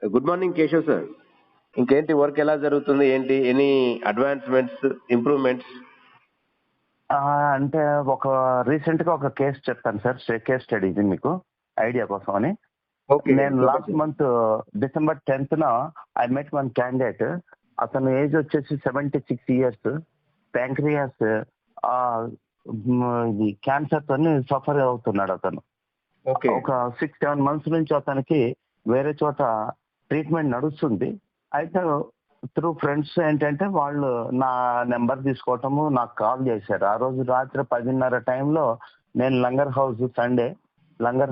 Good morning Keshav sir. ఇంకేంటి work ఎలా జరుగుతుంది? ఏంటి ఎనీ అడ్వాన్స్మెంట్స్, ఇంప్రూవ్మెంట్స్? అంటే రీసెంట్గా ఒక కేసు చెప్తాను సార్, కేస్ స్టడీ ఇది మీకు ఐడియా కోసం అని. నేను last month December 10th I met one candidate. అతను ఏజ్ వచ్చేసి 76 years. ప్యాంక్రియాస్ ఇది క్యాన్సర్ తోని సఫర్ అవుతున్నాడు అతను. ఒక 6-7 months నుంచి అతనికి వేరే చోట ట్రీట్మెంట్ నడుస్తుంది. అయితే త్రూ ఫ్రెండ్స్ ఏంటంటే వాళ్ళు నా నెంబర్ తీసుకోవటము, నాకు కాల్ చేశారు. ఆ రోజు రాత్రి 10:30 టైంలో నేను లంగర్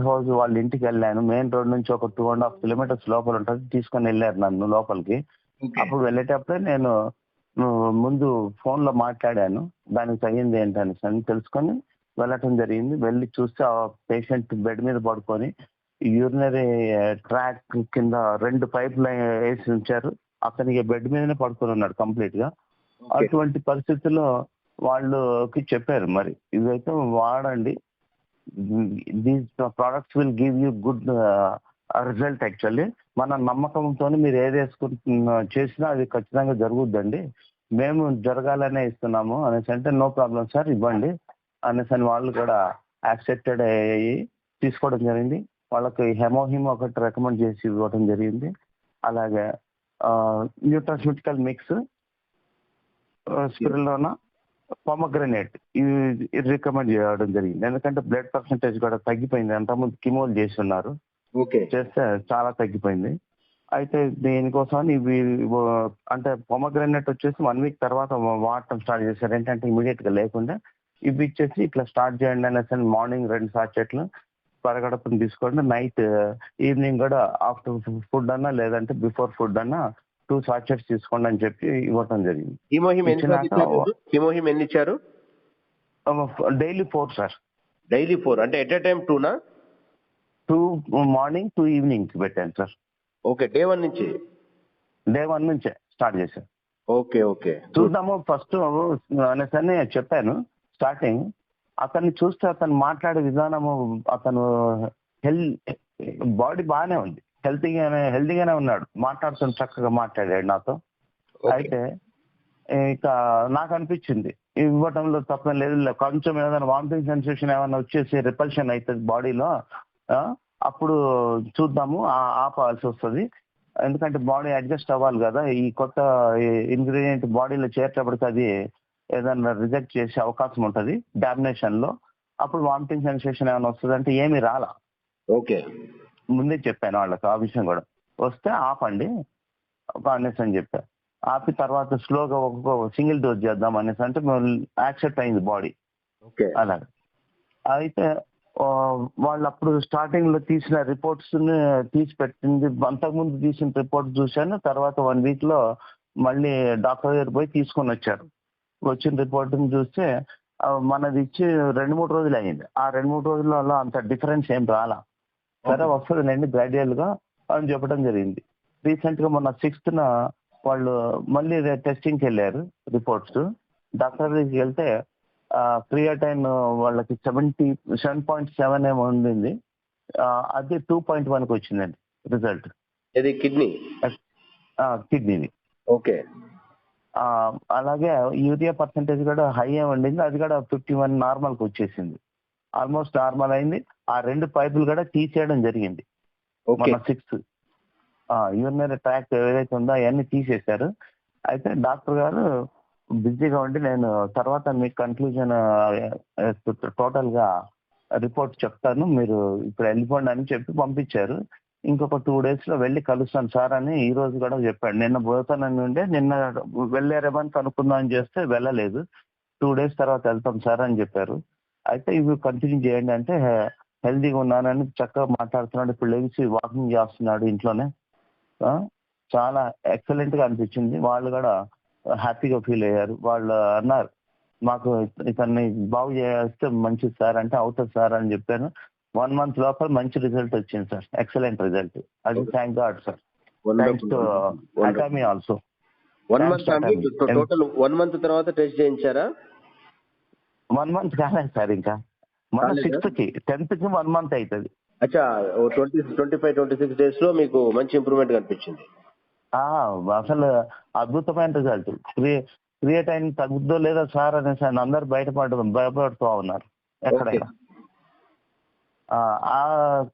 హౌస్ వాళ్ళ ఇంటికి వెళ్ళాను. మెయిన్ రోడ్ నుంచి ఒక 2.5 kilometers లోపల ఉంటుంది. తీసుకొని వెళ్ళారు నన్ను లోపలికి. అప్పుడు వెళ్ళేటప్పుడే నేను ముందు ఫోన్లో మాట్లాడాను, దానికి తగింది ఏంటని తెలుసుకొని వెళ్ళటం జరిగింది. వెళ్ళి చూస్తే ఆ పేషెంట్ బెడ్ మీద పడుకొని యూరినరీ ట్రాక్ కింద 2 పైపులు వేసి ఉంచారు. అతనికి బెడ్ మీదనే పడుకొని ఉన్నాడు కంప్లీట్ గా. అటువంటి పరిస్థితుల్లో వాళ్ళకి చెప్పారు, మరి ఇవైతే వాడండి, these products will give you good result. Actually మన నమ్మకంతో మీరు ఏది చేసినా అది ఖచ్చితంగా జరుగుద్దండి, మేము జరగాలనే ఇస్తున్నాము అనేసి అంటే నో ప్రాబ్లం సార్ ఇవ్వండి అనేసి అని వాళ్ళు కూడా యాక్సెప్టెడ్ అయ్యి తీసుకోవడం జరిగింది. వాళ్ళకి హెమోహిమ్ ఒకటి రికమెండ్ చేసి ఇవ్వడం జరిగింది. అలాగే న్యూట్రాస్యూటికల్ మిక్స్, స్పిరులినా, పొమగ్రనేట్ ఇవి రికమెండ్ చేయడం జరిగింది. ఎందుకంటే బ్లడ్ పర్సంటేజ్ కూడా తగ్గిపోయింది. అంతకుముందు కిమోలు చేస్తున్నారు, చేస్తే చాలా తగ్గిపోయింది. అయితే దీనికోసం ఇవి అంటే పొమగ్రనేట్ వచ్చేసి 1 week తర్వాత వాడటం స్టార్ట్ చేశారు. ఏంటంటే ఇమీడియట్ గా లేకుండా ఇవి ఇచ్చేసి ఇట్లా స్టార్ట్ చేయండి అనేసి మార్నింగ్ 2 sachets పరగడపని తీసుకోండి, నైట్ ఈవినింగ్ కూడా ఆఫ్టర్ ఫుడ్ అన్నా లేదంటే బిఫోర్ ఫుడ్ అన్నా 2 sachets తీసుకోండి అని చెప్పి ఇవ్వటం జరిగింది. హిమోహిమ్ ఎన్ని ఇచ్చారు? Daily 4 sir. డైలీ 4 అంటే ఎట్ ఎ టైం 2నా? 2 మార్నింగ్ 2 ఈవినింగ్ పెట్టాను సార్. ఓకే, డే 1 నుంచే స్టార్ట్ చేశాను. ఓకే చూద్దాము ఫస్ట్ అనేసి చెప్పాను స్టార్టింగ్. అతన్ని చూస్తే అతను మాట్లాడే విధానము, అతను బాడీ బాగానే ఉంది, హెల్తీగానే ఉన్నాడు, మాట్లాడుతున్న చక్కగా మాట్లాడాడు నాతో. అయితే ఇక నాకు అనిపించింది ఇవ్వటంలో తప్పేం లేదు. కొంచెం ఏదైనా వామిటింగ్ సెన్సేషన్ ఏమైనా వచ్చేసి రిపల్షన్ అవుతుంది బాడీలో, అప్పుడు చూద్దాము, ఆపాల్సి వస్తుంది. ఎందుకంటే బాడీ అడ్జస్ట్ అవ్వాలి కదా, ఈ కొత్త ఇంగ్రీడియంట్ బాడీలో చేరేటప్పటికి అది ఏదైనా రిజెక్ట్ చేసే అవకాశం ఉంటుంది డామినేషన్ లో. అప్పుడు వామిటింగ్ సెన్సేషన్ ఏమైనా వస్తుంది అంటే ఏమీ రాలా. ఓకే, ముందే చెప్పాను వాళ్ళకి ఆ విషయం కూడా. వస్తే ఆపండి అనేసి అని చెప్పారు. ఆపి తర్వాత స్లోగా ఒక సింగిల్ డోస్ చేద్దాం అనేసి అంటే యాక్సెప్ట్ అయింది బాడీ. అలాగే అయితే వాళ్ళు అప్పుడు స్టార్టింగ్ లో తీసిన రిపోర్ట్స్ తీసి పెట్టింది, అంతకుముందు తీసిన రిపోర్ట్ చూశాను. తర్వాత 1 week లో మళ్ళీ డాక్టర్ దగ్గర పోయి తీసుకొని వచ్చారు. వచ్చిన రిపోర్ట్ని చూస్తే మనది ఇచ్చి 2-3 రోజులు అయింది. ఆ 2-3 రోజులలో అంత డిఫరెన్స్ ఏం రాలా. సరే వస్తుందండి గ్రాడ్యువల్ గా అని చెప్పడం జరిగింది. రీసెంట్ గా మొన్న 6th వాళ్ళు మళ్ళీ టెస్టింగ్కి వెళ్ళారు. రిపోర్ట్స్ డాక్టర్ దగ్గరికి వెళ్తే క్రియాటైన్ వాళ్ళకి 7.7 ఏమో ఉండింది, అది 2.1కి వచ్చిందండి రిజల్ట్. ఇది కిడ్నీది. ఓకే. అలాగే యూరియా పర్సంటేజ్ కూడా హై ఉండింది, అది కూడా 51 నార్మల్కి వచ్చేసింది. ఆల్మోస్ట్ నార్మల్ అయింది. ఆ 2 పైపులు కూడా తీసేయడం జరిగింది మన 6th. యూరినరీ ట్రాక్ట్ ఏదైతే ఉందో అవన్నీ తీసేశారు. అయితే డాక్టర్ గారు బిజీగా ఉండి నేను తర్వాత మీకు కన్క్లూజన్ టోటల్ గా రిపోర్ట్ చెప్తాను, మీరు ఇప్పుడు వెళ్ళిపోండి అని చెప్పి పంపించారు. ఇంకొక 2 days లో వెళ్ళి కలుస్తాను సార్ అని ఈ రోజు కూడా చెప్పాడు. నిన్న పోతానని ఉండే, నిన్న వెళ్ళారేమని కనుక్కుందాం అని చేస్తే వెళ్ళలేదు. 2 days తర్వాత వెళ్తాం సార్ అని చెప్పారు. అయితే ఇవి కంటిన్యూ చేయండి అంటే హెల్తీగా ఉన్నానని చక్కగా మాట్లాడుతున్నాడు. ఇప్పుడు లేచి వాకింగ్ చేస్తున్నాడు ఇంట్లోనే. చాలా ఎక్సలెంట్ గా అనిపించింది. వాళ్ళు కూడా హ్యాపీగా ఫీల్ అయ్యారు. వాళ్ళు అన్నారు మాకు ఇతన్ని బాగు చేస్తే మంచిది సార్ అంటే అవుతుంది సార్ అని చెప్పాను. 1 month లోపల మంచి రిజల్ట్ వచ్చింది సార్, ఎక్సలెంట్ రిజల్ట్. అది thank God sir. Thanks to అకామీ ఆల్సో. 1 month టోటల్ 1 month తర్వాత టెస్ట్ చేయించారా? 1 month కాలేదు సార్, ఇంకా మన 6th కి 10th కి 1 month అవుతుంది. అచ్చా 25-26 డేస్ లో మీకు మంచి ఇంప్రూవ్మెంట్ కనిపించింది. ఆ, అసలు అద్భుతమైన రిజల్ట్. క్రియేటైన్ తగ్గుద్దో లేదా సార్ అనేసి అని అందరు భయపడుతూ ఉన్నారు ఎక్కడైనా. ఆ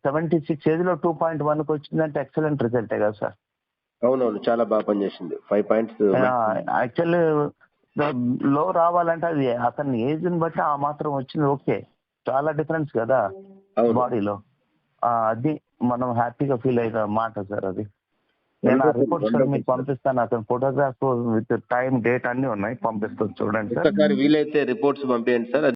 76 ఏజ్ లో 2.1 వచ్చిందంటే ఎక్సలెంట్ రిజల్టే కదా సార్. అవునవును, చాలా బాగా పనిచేసింది. 5 పాయింట్స్. యాక్చువల్లీ లో రావాలంటే అది అతని ఏజ్ ని బట్టి ఆ మాత్రం వచ్చింది. ఓకే, చాలా డిఫరెన్స్ కదా అవును. బాడీలో. అది మనం హ్యాపీగా ఫీల్ అయిన మాట సార్ అది. నేను ఆ Wonderful, రిపోర్ట్స్ కూడా మీకు wonderful, sir. పంపిస్తాను. అతని ఫోటోగ్రాఫ్ విత్ టైం డేట్ అన్ని ఉన్నాయి, పంపిస్తాను చూడండి సార్. ఒక్కసారి వీలైతే రిపోర్ట్స్ పంపించండి సార్.